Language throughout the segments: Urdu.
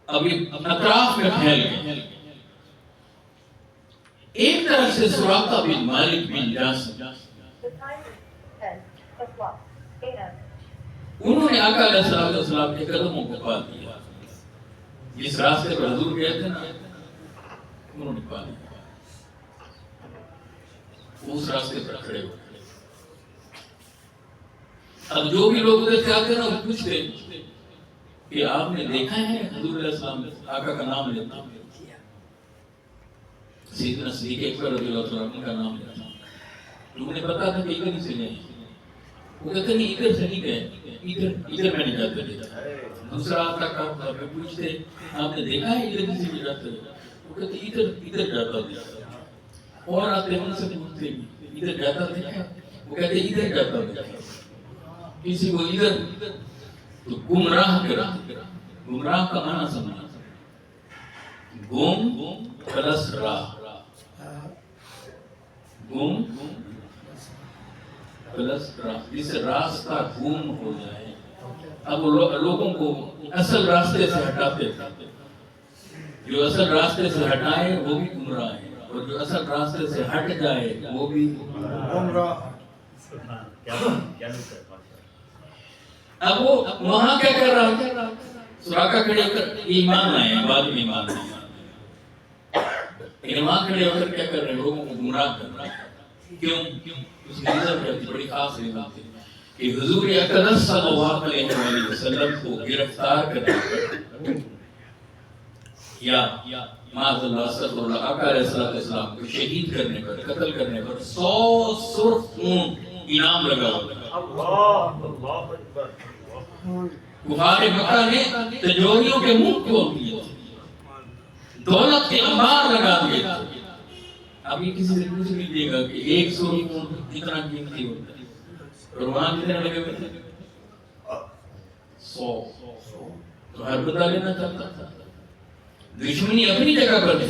ابھی اطراف میں پھیل گئے. ایک طرف سے سراقہ بن مالک بن جاسم انہوں نے آقا علیہ السلام کے قدموں کو پا دیا. جس راستے پر حضور گئے تھے نا انہوں نے پا لیا. اس راستے پر کھڑے ہو گئے. اب جو بھی لوگ ادھر سے آتے نا وہ پوچھتے کہ آپ نے دیکھا ہے حضور علیہ السلام آقا کا نام لیتا. سیدنا صدیق اکبر رضی اللہ عنہ کا نام لیتا. لوگوں نے پتا تھا کہ ادھر ہی سے گئے. وہ کہتے نہیں ادھر سے نہیں گئے, ادھر میں نہیں جاتے دیتا. دوسرا آتا کام تھا میں پوچھتے آپ نے دیکھا ہے ادھر کسی بھی جاتے. وہ کہتے ادھر جاتا دیتا. اور آتے ان سے پوچھتے ادھر جاتا دیکھا. وہ کہتے ادھر جاتا دیکھا. کسی کو ادھر تو گمراہ کرا. گمراہ کا معنی سمجھا. گم پلس راہ. گم پلس راہ, جس سے راستہ گم ہو جائے. اب لوگوں کو اصل راستے سے ہٹاتے تھے. جو اصل راستے سے ہٹائے وہ بھی گمراہ ہے, اور جو اصل راستے سے ہٹ جائے وہ بھی گمراہ. اب وہ وہاں کیا کر رہا تھا؟ سراقہ کھڑے ہو کر ایمان لائے, بعد میں ایمان لائے. ایمان کھڑے ہو کر کیا کر رہے ہیں؟ لوگوں کو گمراہ کر رہے ہیں. کیوں؟ اس کی ریزن بڑی خاص ریزن تھی کہ حضور اقدس صلی اللہ علیہ وسلم کو گرفتار کرنے پر یا معاذ اللہ استغفر اللہ آقا علیہ السلام کو شہید کرنے پر, قتل کرنے پر 100 سرخ اونٹ انعام لگا ہوا تھا. اللہ اکبر. کفار مکہ نے تجوریوں کے منہ کھول دیے تھے, دولت کے انبار لگا دیے تھے. ابھی کسی سے پوچھ لیجیے گا کہ ایک سرخ اونٹ کتنا قیمتی ہوتا ہے, اور وہاں کتنے لگے ہوئے تھے؟ 100. تو ہر بندہ لینا چاہتا تھا. دشمنی اپنی جگہ پر تھی,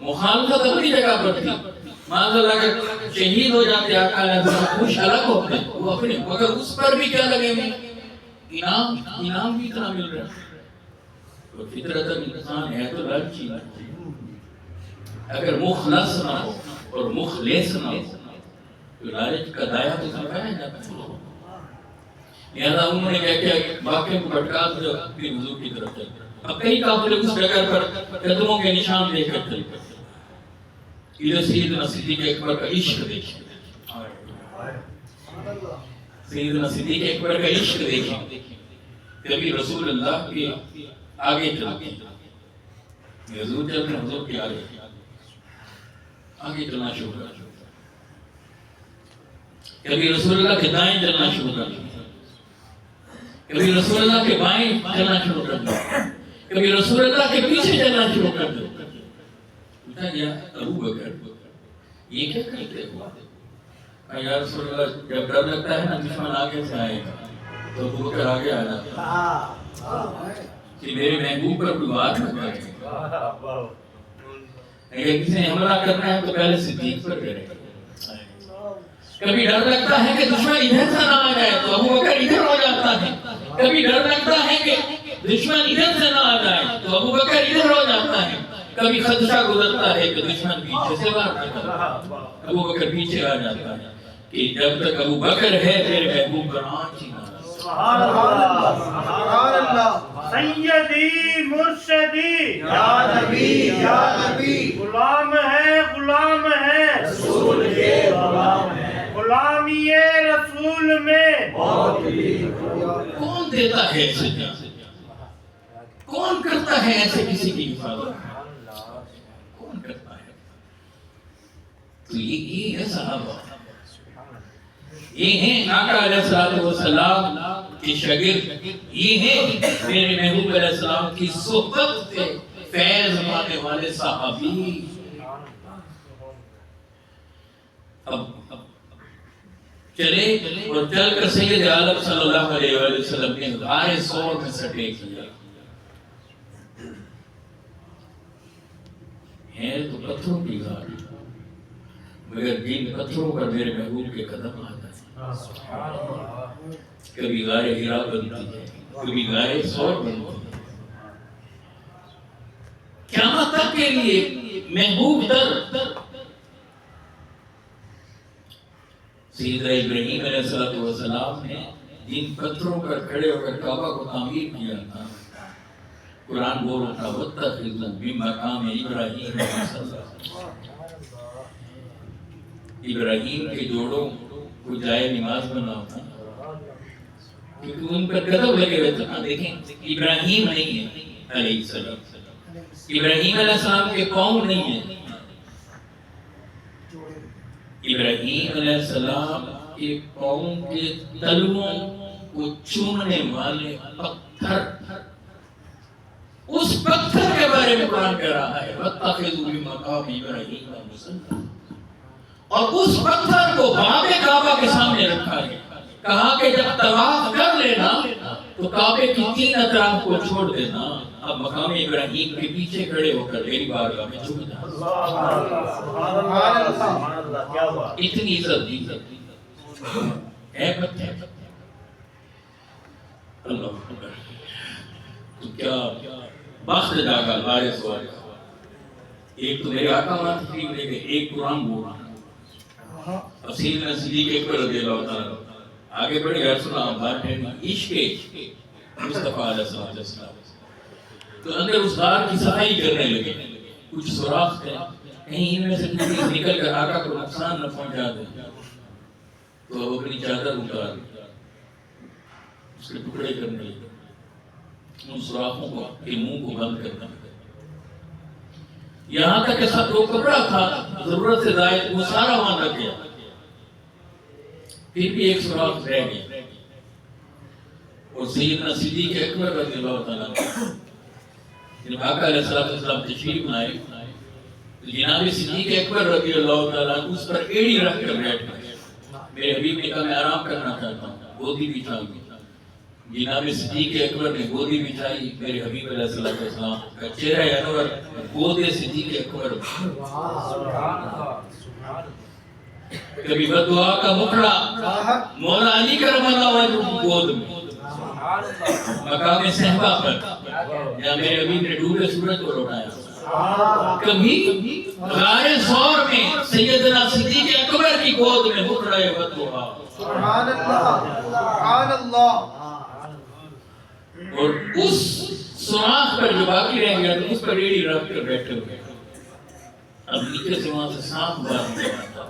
مخالفت اپنی جگہ پر تھی. معاذ اللہ کے شہید ہو جاتے آقا علیہ السلام, خوش الگ ہوتے وہ اپنے, مگر اس پر بھی کیا لگے ہوئے انعام بھی اتنا مل رہا ہے. اور فطرت انسان ہے تو لالچی. اگر مخلص نہ ہو اور مخلص نہ ہو تو لالچ کا دایا تو سمجھایا جاتا ہے. لہذا انہوں نے کیا کیا باقیوں کو بھٹکا دیا, پھر حضور کی طرف چلتے. اب کئی قافلے اس جگہ پر قدموں کے نشان دے کر چلتے. ادھر سیدنا صدیق اکبر کا عشق دیکھیں, سیدنا صدیق اکبر کا عشق دیکھیں. کبھی رسول اللہ کے آگے چلتے ہیں, حضور چلتے ہیں, حضور کے آگے چلنا شروع کر. کبھی رسول اللہ کے دائیں چلنا شروع کر, کبھی رسول اللہ کے بائیں چلنا شروع کر دو, کبھی رسول اللہ کے پیچھے چلنا شروع کر دو. پوچھا گیا ابو بکر یہ کیا کرتے ہو؟ یا رسول اللہ جب ڈر لگتا ہے نا دشمن آگے سے آئے گا تو ابو بکر آگے آ جاتا ہے کہ میرے محبوب پر کوئی بات نہ کرے. اگر کسی نے حملہ کرنا ہے تو پہلے صدیق پر کرے. کبھی ڈر لگتا ہے کہ دشمن ادھر سے نہ آ جائے تو ابو بکر ادھر ہو جاتا ہے. کبھی ڈر لگتا ہے کہ دشمن ادھر سے نہ آ جائے تو ابو بکر ادھر ہو جاتا ہے. کبھی خدشہ گزرتا ہے کہ دشمن پیچھے سے وار کرتا ہے, ابو بکر پیچھے آ جاتا ہے کہ جب تک ابو بکر ہے میرے محبوب پر آنچ ہی نہ. سبحان اللہ, سبحان اللہ. سیدی مرشدی یا نبی یا نبی, غلام ہے رسول کے غلام ہے, غلامی رسول میں بہت ہی. کون دیتا ہے ایسے, کون کرتا ہے ایسے کسی کی حفاظت, کون کرتا ہے؟ تو یہ ہے صحابہ, یہ ہیں آقا علیہ السلام کے شاگرد, یہ ہیں میرے محبوب علیہ السلام کی صحبت سے فیض پانے والے صحابی. اب چلے اور چل کر سید عالم صلی اللہ علیہ وآلہ وسلم نے غار ثور میں سٹے کیا. ہے تو پتھروں کی غار, مگر جن پتھروں پر میرے محبوب کے قدم آتا ہے. کبھی غار ہرا بنتی ہے, کبھی غار ثور بنتی ہے. تک کے لیے محبوب تر سیدنا ابراہیم علیہ السلام نے جن پتھروں پر کھڑے ہو کر کعبہ کو تعمیر کیا تھا، قرآن بول رہا تھا وَاتَّخِذُوا مِن مَقَامِ إِبْرَاهِيمَ مُصَلًّى، ابراہیم کے جوڑوں کو جائے نماز بناؤ تھا، کیونکہ ان پر قدم لگے ہوئے تھے۔ دیکھیں ابراہیم نہیں ہے علیہ السلام، ابراہیم علیہ السلام کے پاؤں نہیں ہیں، ابراہیم علیہ السلام کے پاؤں کے تلووں کو چومنے والے پتھر، اس پتھر کے بارے میں قرآن کہہ رہا ہے وَاتَّخِذُوا مِن مَقَامِ إِبْرَاهِيمَ مُصَلًّى، اور اس پتھر کو باب کعبہ کے سامنے رکھا ہے، کہا کہ جب طواف کر لینا تو کعبے کی 3 اطراف کو چھوڑ دینا، اب مقام ابراہیم کے پیچھے کھڑے ہو کر میری بارگاہ میں جھک جانا۔ اتنی عزت دی ہے پتھر، اللہ اکبر، تو کیا بخت جاگا بارش ہوا۔ ایک تو میرے آقا وہاں تشریف لے گئے، ایک قرآن بول رہا، اب سیدنا صدیق اکبر رضی اللہ تعالیٰ آگے بڑھے یا رسول اللہ بات ہے عشق مصطفیٰ علیہ السلام، تو اندر اس غار کی صفائی کرنے لگے، کچھ سوراخ تھے، کہیں ان میں سے کچھ نکل کر آقا کو نقصان نہ پہنچا دے، تو وہ اپنی چادر اتار اس کے ٹکڑے کرنے لگے، ان سوراخوں کو کے منہ کو بند کرنا، یہاں تک کہ سب جو کپڑا تھا ضرورت سے زائد وہ سارا وہاں لگ گیا، پھر بھی ایک سوراخ رہ گیا، اور سیدنا صدیق اکبر رضی اللہ تعالیٰ جب آقا علیہ السلام تشریف لائے تو جناب صدیق اکبر رضی اللہ تعالیٰ اس پر ایڑی رکھ کر بیٹھ گئے، میرے حبیب نے کہا میں آرام کرنا چاہتا ہوں، گودی بچھا دی، جناب صدیق اکبر نے گودی بچھائی، میرے حبیب علیہ السلام کا چہرہ انور گودے صدیق اکبر، کبھی بدعا کا مکڑا مولا علی کرم اللہ وجہ کی گود میں، مقام صحبہ پر جہاں میرے حبیب نے ڈوبے سورج کو لوٹایا، کبھی غار ثور میں سیدنا صدیق اکبر کی گود میں مکڑا بدعا، سبحان اللہ، سبحان اللہ، اور اس سوراخ پر جو باقی رہ گیا تو اس پر ایڑی رکھ کر بیٹھے ہوئے، اب نیچے سے وہاں سے سانپ باہر نکلا،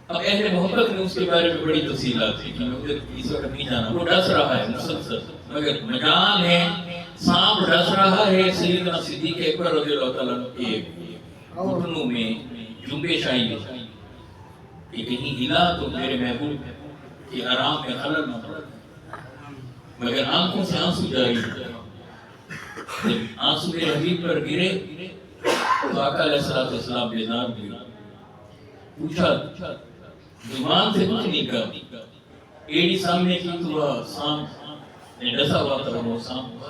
اب اہل محبت نے اس کے بارے میں بڑی تفصیلات ہیں کہ میں اس وقت نہیں جانا، وہ ڈس رہا ہے مسلسل، مگر مجال ہے سانپ ڈس رہا ہے، سیدنا صدیق اکبر رضی اللہ تعالیٰ کے گھٹنوں میں جنبش آئی ہے کہ کہیں ہلا تو میرے محبوب کے آرام میں خلل نہ پڑے، مگر آنکھوں سے آنسو جاری ہوئے، جب آنسو میرے حبیب پر گرے تو آقا علیہ السلام بیدار ہوئے، پوچھا زبان سے کچھ نہیں کہا، ایڑی سامنے کی تو سانپ نے ڈسا ہوا تھا، وہ سانپ